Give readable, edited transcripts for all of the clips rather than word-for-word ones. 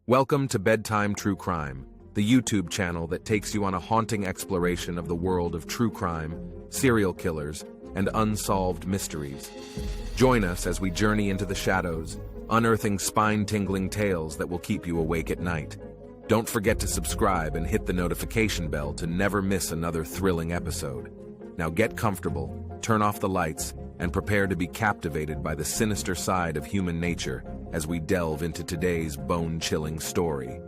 Welcome to Bedtime True Crime, the YouTube channel that takes you on a haunting exploration of the world of true crime, serial killers, and unsolved mysteries. Join us as we journey into the shadows, unearthing spine-tingling tales that will keep you awake at night. Don't forget to subscribe and hit the notification bell to never miss another thrilling episode. Now get comfortable, turn off the lights, and prepare to be captivated by the sinister side of human nature as we delve into today's bone-chilling story.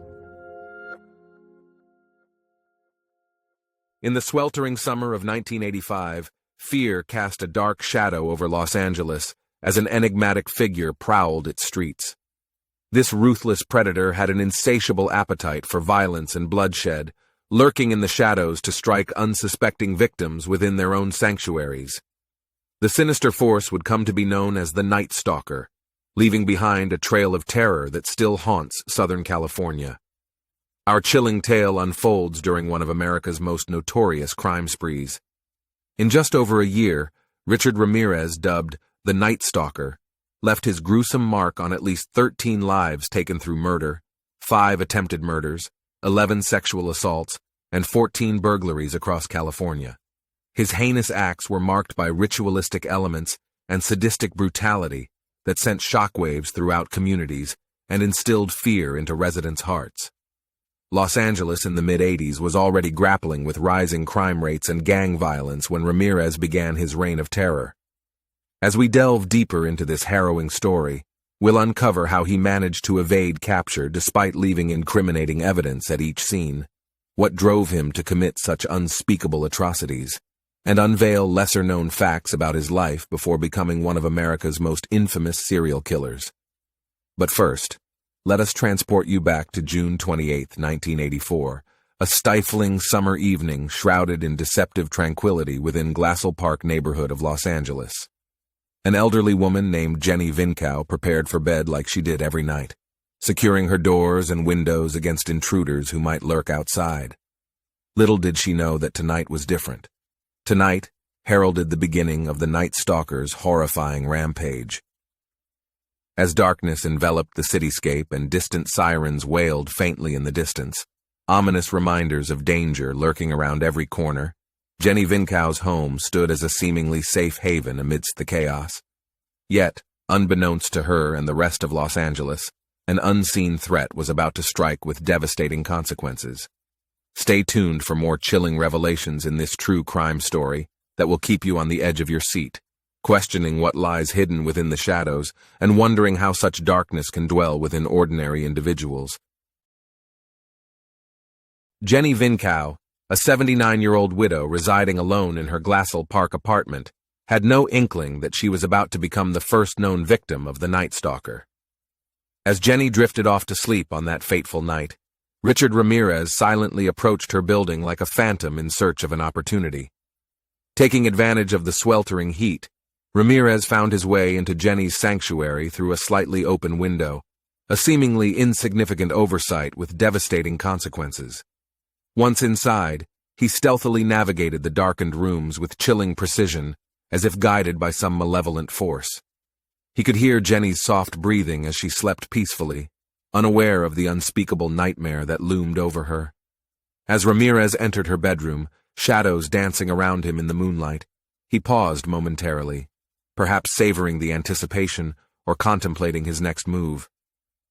In the sweltering summer of 1985, fear cast a dark shadow over Los Angeles as an enigmatic figure prowled its streets. This ruthless predator had an insatiable appetite for violence and bloodshed, lurking in the shadows to strike unsuspecting victims within their own sanctuaries. The sinister force would come to be known as the Night Stalker, leaving behind a trail of terror that still haunts Southern California. Our chilling tale unfolds during one of America's most notorious crime sprees. In just over a year, Richard Ramirez, dubbed the Night Stalker, left his gruesome mark on at least 13 lives taken through murder, 5 attempted murders, 11 sexual assaults, and 14 burglaries across California. His heinous acts were marked by ritualistic elements and sadistic brutality that sent shockwaves throughout communities and instilled fear into residents' hearts. Los Angeles in the mid-'80s was already grappling with rising crime rates and gang violence when Ramirez began his reign of terror. As we delve deeper into this harrowing story, we'll uncover how he managed to evade capture despite leaving incriminating evidence at each scene, what drove him to commit such unspeakable atrocities, and unveil lesser-known facts about his life before becoming one of America's most infamous serial killers. But first, let us transport you back to June 28, 1984, a stifling summer evening shrouded in deceptive tranquility within Glassell Park neighborhood of Los Angeles. An elderly woman named Jenny Vinkow prepared for bed like she did every night, securing her doors and windows against intruders who might lurk outside. Little did she know that tonight was different. Tonight heralded the beginning of the Night Stalker's horrifying rampage. As darkness enveloped the cityscape and distant sirens wailed faintly in the distance, ominous reminders of danger lurking around every corner, Jenny Vinkow's home stood as a seemingly safe haven amidst the chaos. Yet, unbeknownst to her and the rest of Los Angeles, an unseen threat was about to strike with devastating consequences. Stay tuned for more chilling revelations in this true crime story that will keep you on the edge of your seat, questioning what lies hidden within the shadows and wondering how such darkness can dwell within ordinary individuals. Jenny Vinkow, a 79-year-old widow residing alone in her Glassell Park apartment, had no inkling that she was about to become the first known victim of the Night Stalker. As Jenny drifted off to sleep on that fateful night, Richard Ramirez silently approached her building like a phantom in search of an opportunity. Taking advantage of the sweltering heat, Ramirez found his way into Jenny's sanctuary through a slightly open window, a seemingly insignificant oversight with devastating consequences. Once inside, he stealthily navigated the darkened rooms with chilling precision, as if guided by some malevolent force. He could hear Jenny's soft breathing as she slept peacefully, unaware of the unspeakable nightmare that loomed over her. As Ramirez entered her bedroom, shadows dancing around him in the moonlight, he paused momentarily, perhaps savoring the anticipation or contemplating his next move.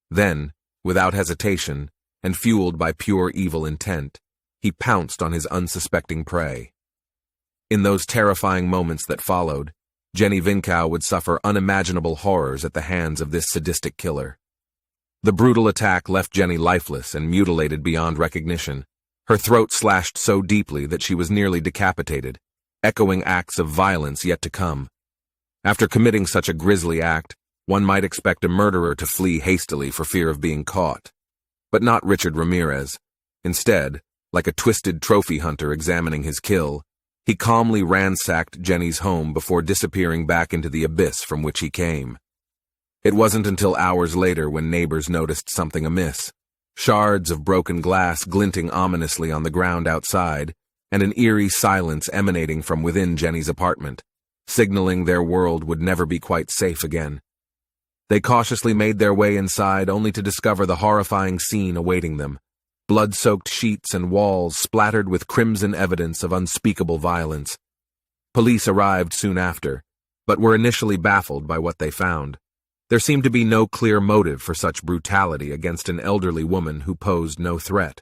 Then, without hesitation, and fueled by pure evil intent, he pounced on his unsuspecting prey. In those terrifying moments that followed, Jenny Vinkow would suffer unimaginable horrors at the hands of this sadistic killer. The brutal attack left Jenny lifeless and mutilated beyond recognition, her throat slashed so deeply that she was nearly decapitated, echoing acts of violence yet to come. After committing such a grisly act, one might expect a murderer to flee hastily for fear of being caught. But not Richard Ramirez. Instead, like a twisted trophy hunter examining his kill, he calmly ransacked Jenny's home before disappearing back into the abyss from which he came. It wasn't until hours later when neighbors noticed something amiss, shards of broken glass glinting ominously on the ground outside, and an eerie silence emanating from within Jenny's apartment, signaling their world would never be quite safe again. They cautiously made their way inside only to discover the horrifying scene awaiting them. Blood-soaked sheets and walls splattered with crimson evidence of unspeakable violence. Police arrived soon after, but were initially baffled by what they found. There seemed to be no clear motive for such brutality against an elderly woman who posed no threat.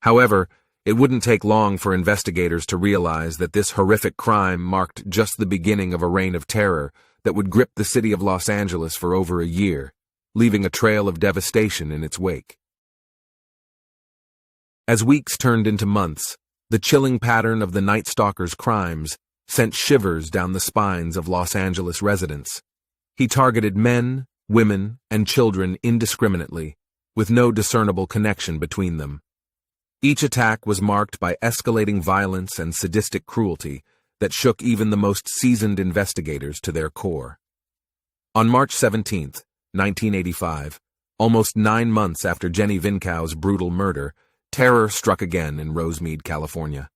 However, it wouldn't take long for investigators to realize that this horrific crime marked just the beginning of a reign of terror that would grip the city of Los Angeles for over a year, leaving a trail of devastation in its wake. As weeks turned into months, the chilling pattern of the Night Stalker's crimes sent shivers down the spines of Los Angeles residents. He targeted men, women, and children indiscriminately, with no discernible connection between them. Each attack was marked by escalating violence and sadistic cruelty that shook even the most seasoned investigators to their core. On March 17, 1985, almost 9 months after Jenny Vincau's brutal murder, terror struck again in Rosemead, California.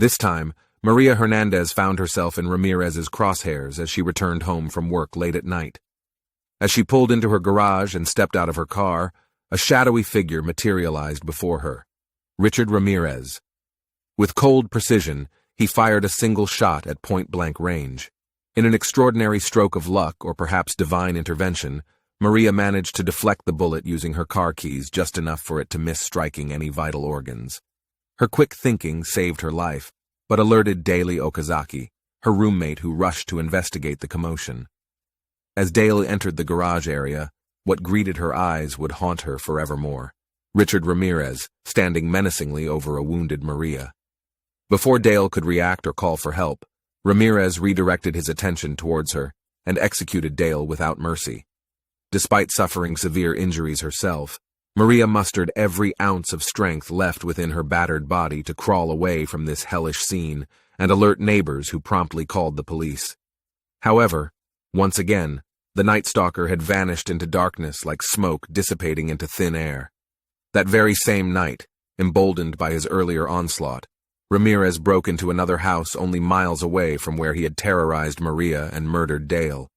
This time, Maria Hernandez found herself in Ramirez's crosshairs as she returned home from work late at night. As she pulled into her garage and stepped out of her car, a shadowy figure materialized before her. Richard Ramirez. With cold precision, he fired a single shot at point-blank range. In an extraordinary stroke of luck, or perhaps divine intervention, Maria managed to deflect the bullet using her car keys just enough for it to miss striking any vital organs. Her quick thinking saved her life, but alerted Daly Okazaki, her roommate who rushed to investigate the commotion. As Dale entered the garage area, what greeted her eyes would haunt her forevermore. Richard Ramirez, standing menacingly over a wounded Maria. Before Dale could react or call for help, Ramirez redirected his attention towards her and executed Dale without mercy. Despite suffering severe injuries herself, Maria mustered every ounce of strength left within her battered body to crawl away from this hellish scene and alert neighbors who promptly called the police. However, once again, the Night Stalker had vanished into darkness like smoke dissipating into thin air. That very same night, emboldened by his earlier onslaught, Ramirez broke into another house only miles away from where he had terrorized Maria and murdered Dale.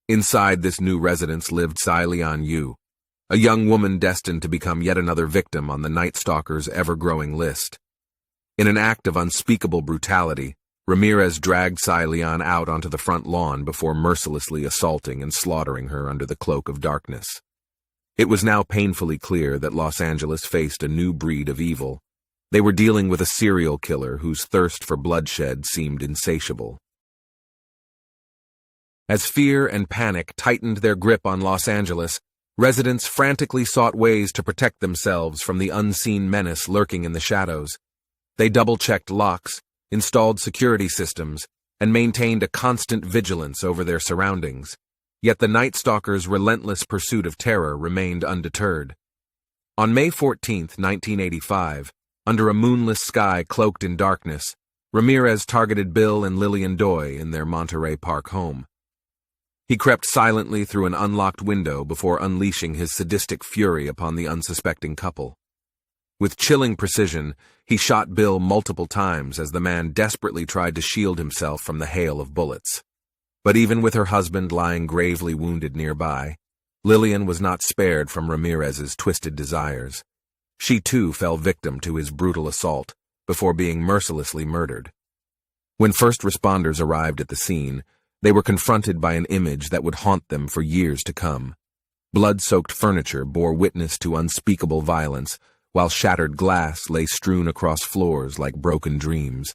Inside this new residence lived Tsai Lian Yu, a young woman destined to become yet another victim on the Night Stalker's ever-growing list. In an act of unspeakable brutality, Ramirez dragged Tsai Lian out onto the front lawn before mercilessly assaulting and slaughtering her under the cloak of darkness. It was now painfully clear that Los Angeles faced a new breed of evil. They were dealing with a serial killer whose thirst for bloodshed seemed insatiable. As fear and panic tightened their grip on Los Angeles, residents frantically sought ways to protect themselves from the unseen menace lurking in the shadows. They double-checked locks, installed security systems, and maintained a constant vigilance over their surroundings. Yet the Night Stalker's relentless pursuit of terror remained undeterred. On May 14, 1985, under a moonless sky cloaked in darkness, Ramirez targeted Bill and Lillian Doy in their Monterey Park home. He crept silently through an unlocked window before unleashing his sadistic fury upon the unsuspecting couple. With chilling precision, he shot Bill multiple times as the man desperately tried to shield himself from the hail of bullets. But even with her husband lying gravely wounded nearby, Lillian was not spared from Ramirez's twisted desires. She too fell victim to his brutal assault before being mercilessly murdered. When first responders arrived at the scene, they were confronted by an image that would haunt them for years to come. Blood-soaked furniture bore witness to unspeakable violence, while shattered glass lay strewn across floors like broken dreams.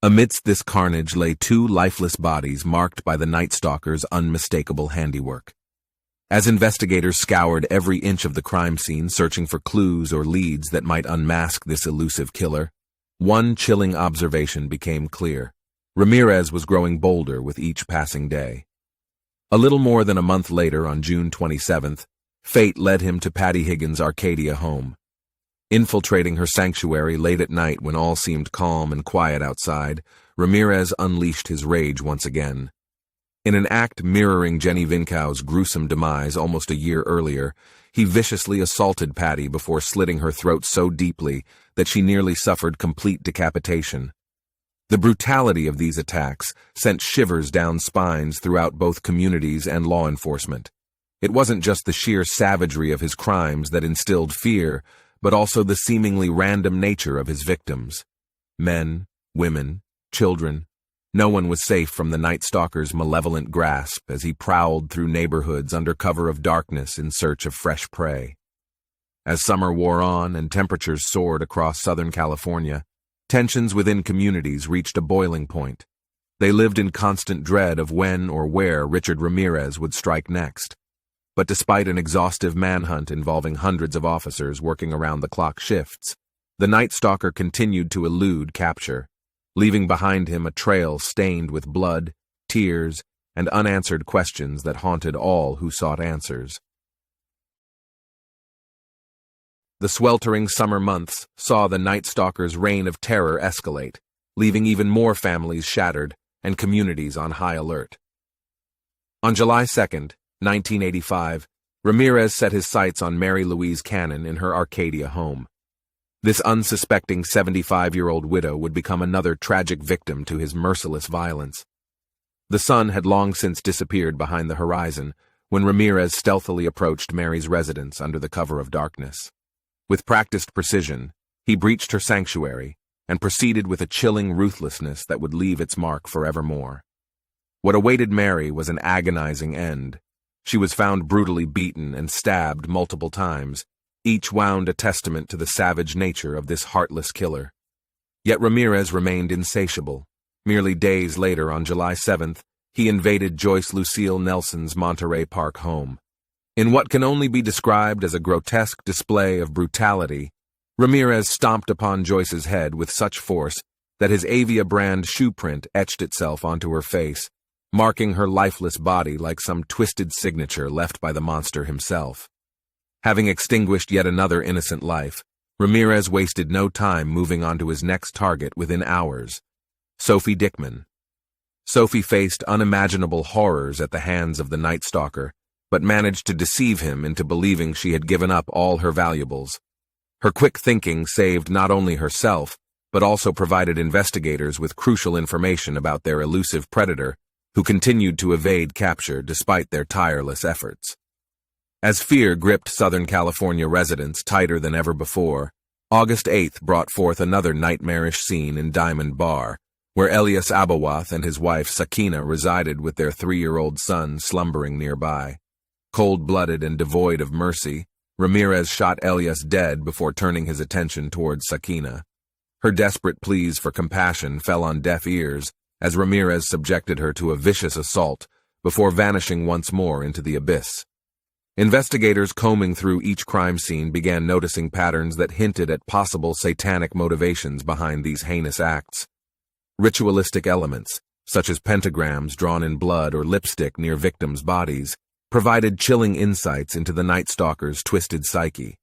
Amidst this carnage lay 2 lifeless bodies marked by the Night Stalker's unmistakable handiwork. As investigators scoured every inch of the crime scene searching for clues or leads that might unmask this elusive killer, one chilling observation became clear. Ramirez was growing bolder with each passing day. A little more than a month later, on June 27th, fate led him to Patty Higgins' Arcadia home. Infiltrating her sanctuary late at night when all seemed calm and quiet outside, Ramirez unleashed his rage once again. In an act mirroring Jenny Vincau's gruesome demise almost a year earlier, he viciously assaulted Patty before slitting her throat so deeply that she nearly suffered complete decapitation. The brutality of these attacks sent shivers down spines throughout both communities and law enforcement. It wasn't just the sheer savagery of his crimes that instilled fear, but also the seemingly random nature of his victims. Men, women, children. No one was safe from the Night Stalker's malevolent grasp as he prowled through neighborhoods under cover of darkness in search of fresh prey. As summer wore on and temperatures soared across Southern California, tensions within communities reached a boiling point. They lived in constant dread of when or where Richard Ramirez would strike next. But despite an exhaustive manhunt involving hundreds of officers working around-the-clock shifts, the Night Stalker continued to elude capture, leaving behind him a trail stained with blood, tears, and unanswered questions that haunted all who sought answers. The sweltering summer months saw the Night Stalker's reign of terror escalate, leaving even more families shattered and communities on high alert. On July 2nd, 1985, Ramirez set his sights on Mary Louise Cannon in her Arcadia home. This unsuspecting 75-year-old widow would become another tragic victim to his merciless violence. The sun had long since disappeared behind the horizon when Ramirez stealthily approached Mary's residence under the cover of darkness. With practiced precision, he breached her sanctuary and proceeded with a chilling ruthlessness that would leave its mark forevermore. What awaited Mary was an agonizing end. She was found brutally beaten and stabbed multiple times, each wound a testament to the savage nature of this heartless killer. Yet Ramirez remained insatiable. Merely days later, on July 7th, he invaded Joyce Lucille Nelson's Monterey Park home. In what can only be described as a grotesque display of brutality, Ramirez stomped upon Joyce's head with such force that his Avia brand shoe print etched itself onto her face, marking her lifeless body like some twisted signature left by the monster himself. Having extinguished yet another innocent life, Ramirez wasted no time moving on to his next target within hours: Sophie Dickman. Sophie faced unimaginable horrors at the hands of the Night Stalker, but managed to deceive him into believing she had given up all her valuables. Her quick thinking saved not only herself, but also provided investigators with crucial information about their elusive predator, who continued to evade capture despite their tireless efforts. As fear gripped Southern California residents tighter than ever before, August 8th brought forth another nightmarish scene in Diamond Bar, where Elias Abawath and his wife Sakina resided with their 3-year-old son slumbering nearby. Cold-blooded and devoid of mercy, Ramirez shot Elias dead before turning his attention towards Sakina. Her desperate pleas for compassion fell on deaf ears as Ramirez subjected her to a vicious assault before vanishing once more into the abyss. Investigators combing through each crime scene began noticing patterns that hinted at possible satanic motivations behind these heinous acts. Ritualistic elements, such as pentagrams drawn in blood or lipstick near victims' bodies, provided chilling insights into the Night Stalker's twisted psyche.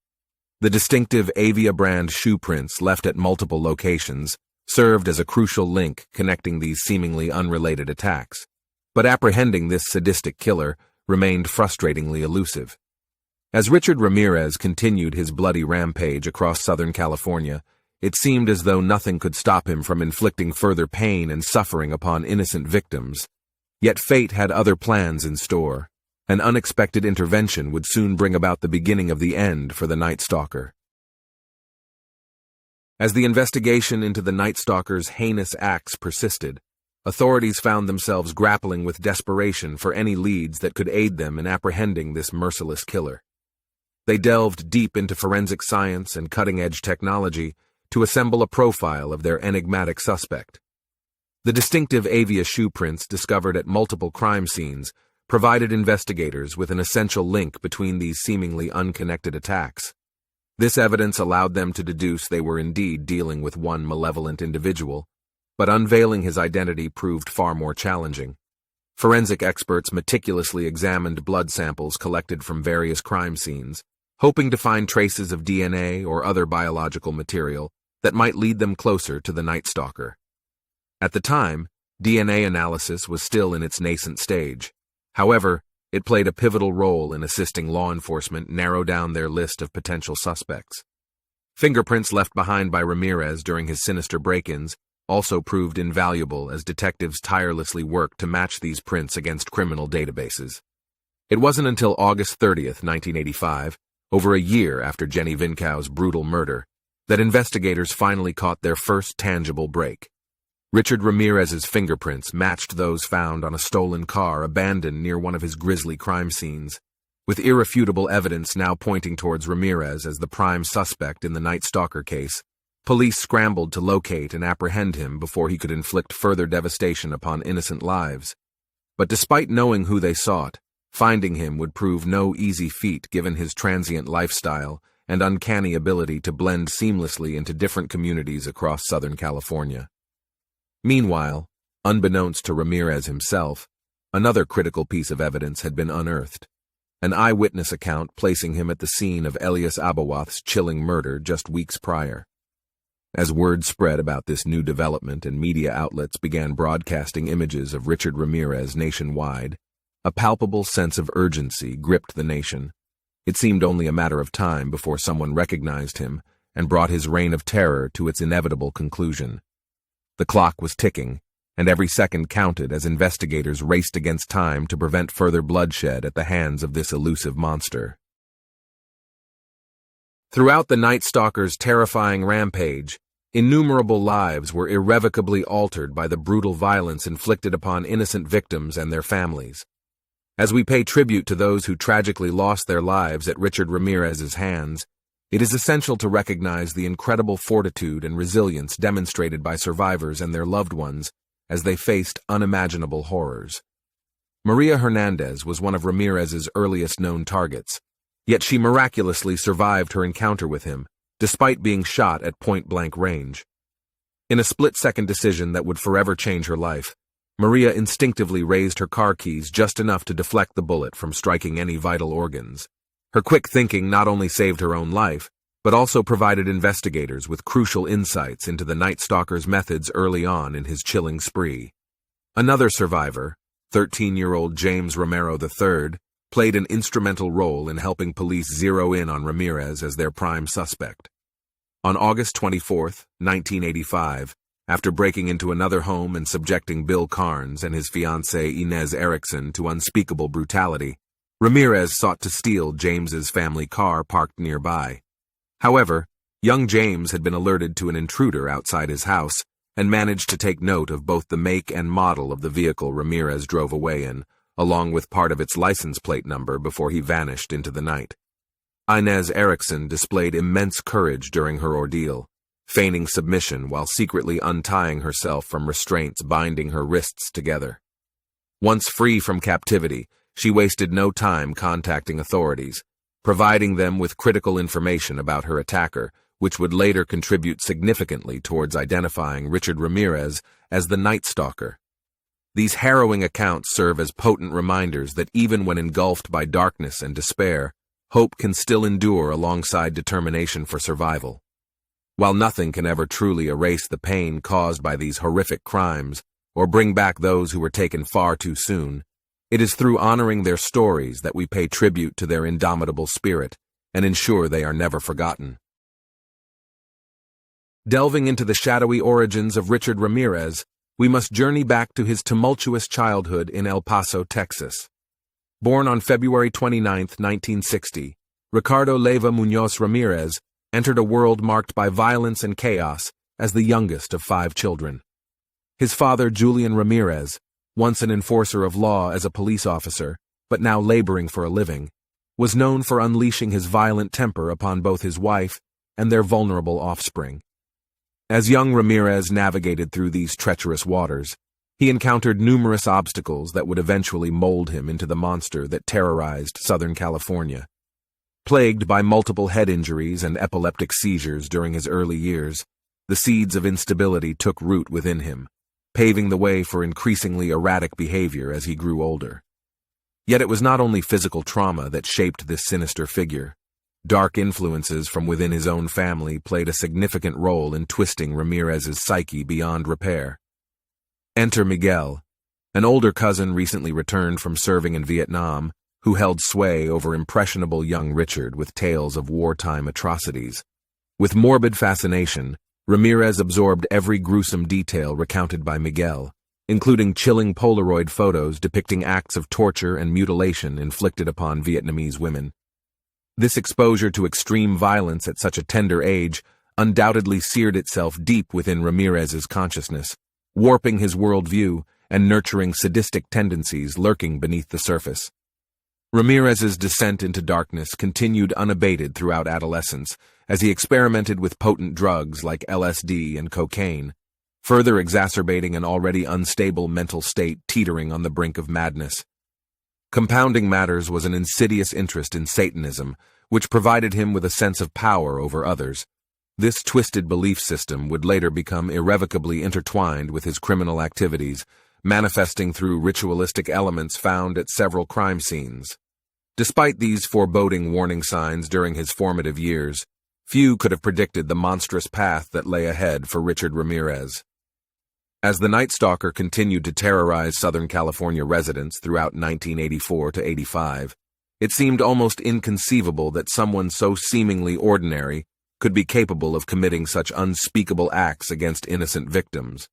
The distinctive Avia brand shoe prints left at multiple locations served as a crucial link connecting these seemingly unrelated attacks, but apprehending this sadistic killer remained frustratingly elusive. As Richard Ramirez continued his bloody rampage across Southern California, it seemed as though nothing could stop him from inflicting further pain and suffering upon innocent victims. Yet fate had other plans in store. An unexpected intervention would soon bring about the beginning of the end for the Night Stalker. As the investigation into the Night Stalker's heinous acts persisted, authorities found themselves grappling with desperation for any leads that could aid them in apprehending this merciless killer. They delved deep into forensic science and cutting-edge technology to assemble a profile of their enigmatic suspect. The distinctive Avia shoe prints discovered at multiple crime scenes provided investigators with an essential link between these seemingly unconnected attacks. This evidence allowed them to deduce they were indeed dealing with one malevolent individual, but unveiling his identity proved far more challenging. Forensic experts meticulously examined blood samples collected from various crime scenes, hoping to find traces of DNA or other biological material that might lead them closer to the Night Stalker. At the time, DNA analysis was still in its nascent stage. However, it played a pivotal role in assisting law enforcement narrow down their list of potential suspects. Fingerprints left behind by Ramirez during his sinister break-ins also proved invaluable as detectives tirelessly worked to match these prints against criminal databases. It wasn't until August 30th, 1985, over a year after Jenny Vinkau's brutal murder, that investigators finally caught their first tangible break. Richard Ramirez's fingerprints matched those found on a stolen car abandoned near one of his grisly crime scenes, with irrefutable evidence now pointing towards Ramirez as the prime suspect in the Night Stalker case. Police scrambled to locate and apprehend him before he could inflict further devastation upon innocent lives. But despite knowing who they sought, finding him would prove no easy feat given his transient lifestyle and uncanny ability to blend seamlessly into different communities across Southern California. Meanwhile, unbeknownst to Ramirez himself, another critical piece of evidence had been unearthed, an eyewitness account placing him at the scene of Elias Abawath's chilling murder just weeks prior. As word spread about this new development and media outlets began broadcasting images of Richard Ramirez nationwide, a palpable sense of urgency gripped the nation. It seemed only a matter of time before someone recognized him and brought his reign of terror to its inevitable conclusion. The clock was ticking, and every second counted as investigators raced against time to prevent further bloodshed at the hands of this elusive monster. Throughout the Night Stalker's terrifying rampage, innumerable lives were irrevocably altered by the brutal violence inflicted upon innocent victims and their families. As we pay tribute to those who tragically lost their lives at Richard Ramirez's hands, it is essential to recognize the incredible fortitude and resilience demonstrated by survivors and their loved ones as they faced unimaginable horrors. Maria Hernandez was one of Ramirez's earliest known targets, yet she miraculously survived her encounter with him, despite being shot at point-blank range. In a split-second decision that would forever change her life, Maria instinctively raised her car keys just enough to deflect the bullet from striking any vital organs. Her quick thinking not only saved her own life, but also provided investigators with crucial insights into the Night Stalker's methods early on in his chilling spree. Another survivor, 13-year-old James Romero III, played an instrumental role in helping police zero in on Ramirez as their prime suspect. On August 24, 1985, after breaking into another home and subjecting Bill Carnes and his fiancée Inez Erickson to unspeakable brutality, Ramirez sought to steal James's family car parked nearby. However, young James had been alerted to an intruder outside his house and managed to take note of both the make and model of the vehicle Ramirez drove away in, along with part of its license plate number before he vanished into the night. Inez Erickson displayed immense courage during her ordeal, feigning submission while secretly untying herself from restraints binding her wrists together. Once free from captivity, she wasted no time contacting authorities, providing them with critical information about her attacker, which would later contribute significantly towards identifying Richard Ramirez as the Night Stalker. These harrowing accounts serve as potent reminders that even when engulfed by darkness and despair, hope can still endure alongside determination for survival. While nothing can ever truly erase the pain caused by these horrific crimes or bring back those who were taken far too soon, it is through honoring their stories that we pay tribute to their indomitable spirit and ensure they are never forgotten. Delving into the shadowy origins of Richard Ramirez, we must journey back to his tumultuous childhood in El Paso, Texas. Born on February 29, 1960, Ricardo Leyva Muñoz Ramirez entered a world marked by violence and chaos as the youngest of 5 children. His father, Julian Ramirez, once an enforcer of law as a police officer, but now laboring for a living, was known for unleashing his violent temper upon both his wife and their vulnerable offspring. As young Ramirez navigated through these treacherous waters, he encountered numerous obstacles that would eventually mold him into the monster that terrorized Southern California. Plagued by multiple head injuries and epileptic seizures during his early years, the seeds of instability took root within him, paving the way for increasingly erratic behavior as he grew older. Yet it was not only physical trauma that shaped this sinister figure. Dark influences from within his own family played a significant role in twisting Ramirez's psyche beyond repair. Enter Miguel, an older cousin recently returned from serving in Vietnam, who held sway over impressionable young Richard with tales of wartime atrocities. With morbid fascination, Ramirez absorbed every gruesome detail recounted by Miguel, including chilling Polaroid photos depicting acts of torture and mutilation inflicted upon Vietnamese women. This exposure to extreme violence at such a tender age undoubtedly seared itself deep within Ramirez's consciousness, warping his worldview and nurturing sadistic tendencies lurking beneath the surface. Ramirez's descent into darkness continued unabated throughout adolescence as he experimented with potent drugs like LSD and cocaine, further exacerbating an already unstable mental state teetering on the brink of madness. Compounding matters was an insidious interest in Satanism, which provided him with a sense of power over others. This twisted belief system would later become irrevocably intertwined with his criminal activities, manifesting through ritualistic elements found at several crime scenes. Despite these foreboding warning signs during his formative years, few could have predicted the monstrous path that lay ahead for Richard Ramirez. As the Night Stalker continued to terrorize Southern California residents throughout 1984 to 85, it seemed almost inconceivable that someone so seemingly ordinary could be capable of committing such unspeakable acts against innocent victims.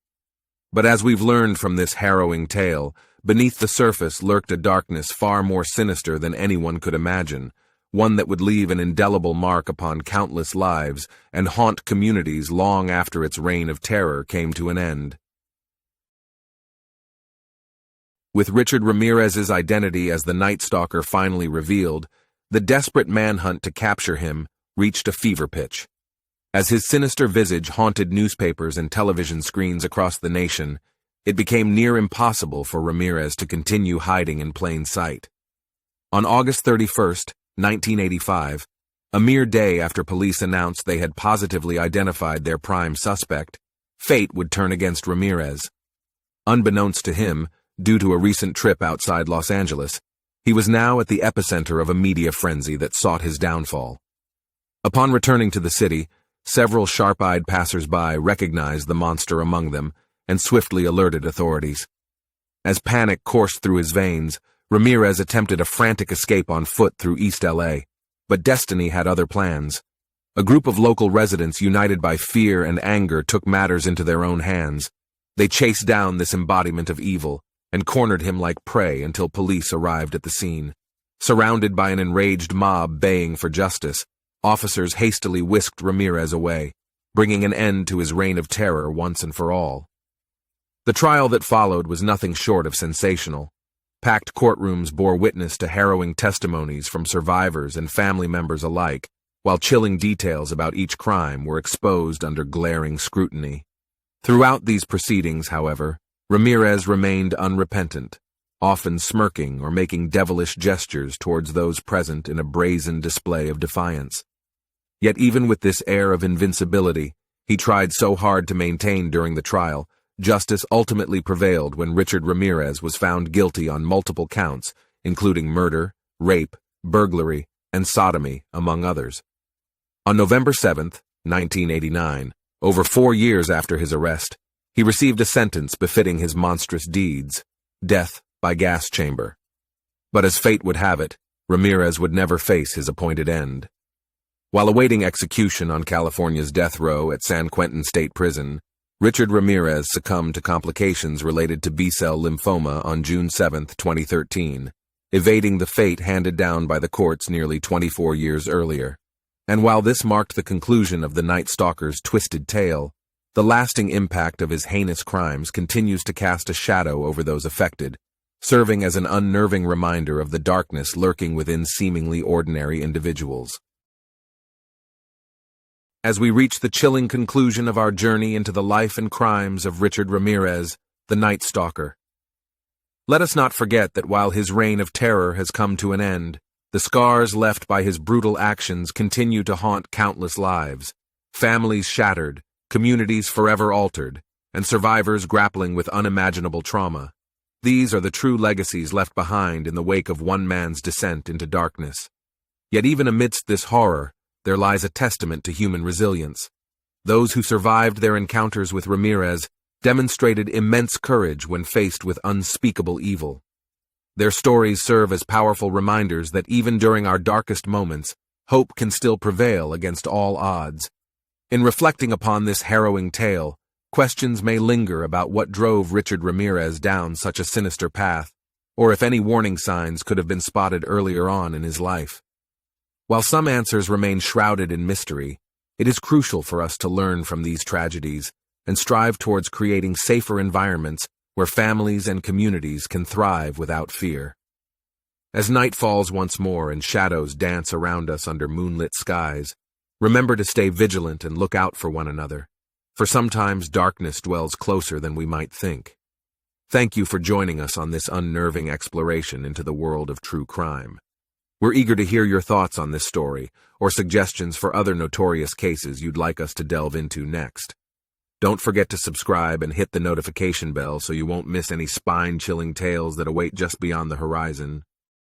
But as we've learned from this harrowing tale, beneath the surface lurked a darkness far more sinister than anyone could imagine, one that would leave an indelible mark upon countless lives and haunt communities long after its reign of terror came to an end. With Richard Ramirez's identity as the Night Stalker finally revealed, the desperate manhunt to capture him reached a fever pitch. As his sinister visage haunted newspapers and television screens across the nation, it became near impossible for Ramirez to continue hiding in plain sight. On August 31st, 1985, a mere day after police announced they had positively identified their prime suspect, fate would turn against Ramirez. Unbeknownst to him, due to a recent trip outside Los Angeles, he was now at the epicenter of a media frenzy that sought his downfall. Upon returning to the city, several sharp-eyed passers-by recognized the monster among them and swiftly alerted authorities. As panic coursed through his veins, Ramirez attempted a frantic escape on foot through East LA, but destiny had other plans. A group of local residents united by fear and anger took matters into their own hands. They chased down this embodiment of evil and cornered him like prey until police arrived at the scene. Surrounded by an enraged mob baying for justice, officers hastily whisked Ramirez away, bringing an end to his reign of terror once and for all. The trial that followed was nothing short of sensational. Packed courtrooms bore witness to harrowing testimonies from survivors and family members alike, while chilling details about each crime were exposed under glaring scrutiny. Throughout these proceedings, however, Ramirez remained unrepentant, often smirking or making devilish gestures towards those present in a brazen display of defiance. Yet even with this air of invincibility he tried so hard to maintain during the trial, justice ultimately prevailed when Richard Ramirez was found guilty on multiple counts, including murder, rape, burglary, and sodomy, among others. On November 7, 1989, over 4 years after his arrest, he received a sentence befitting his monstrous deeds, death by gas chamber. But as fate would have it, Ramirez would never face his appointed end. While awaiting execution on California's death row at San Quentin State Prison, Richard Ramirez succumbed to complications related to B-cell lymphoma on June 7, 2013, evading the fate handed down by the courts nearly 24 years earlier. And while this marked the conclusion of the Night Stalker's twisted tale, the lasting impact of his heinous crimes continues to cast a shadow over those affected, serving as an unnerving reminder of the darkness lurking within seemingly ordinary individuals. As we reach the chilling conclusion of our journey into the life and crimes of Richard Ramirez, the Night Stalker, let us not forget that while his reign of terror has come to an end, the scars left by his brutal actions continue to haunt countless lives, families shattered, communities forever altered, and survivors grappling with unimaginable trauma. These are the true legacies left behind in the wake of one man's descent into darkness. Yet even amidst this horror, there lies a testament to human resilience. Those who survived their encounters with Ramirez demonstrated immense courage when faced with unspeakable evil. Their stories serve as powerful reminders that even during our darkest moments, hope can still prevail against all odds. In reflecting upon this harrowing tale, questions may linger about what drove Richard Ramirez down such a sinister path, or if any warning signs could have been spotted earlier on in his life. While some answers remain shrouded in mystery, it is crucial for us to learn from these tragedies and strive towards creating safer environments where families and communities can thrive without fear. As night falls once more and shadows dance around us under moonlit skies, remember to stay vigilant and look out for one another, for sometimes darkness dwells closer than we might think. Thank you for joining us on this unnerving exploration into the world of true crime. We're eager to hear your thoughts on this story or suggestions for other notorious cases you'd like us to delve into next. Don't forget to subscribe and hit the notification bell so you won't miss any spine-chilling tales that await just beyond the horizon.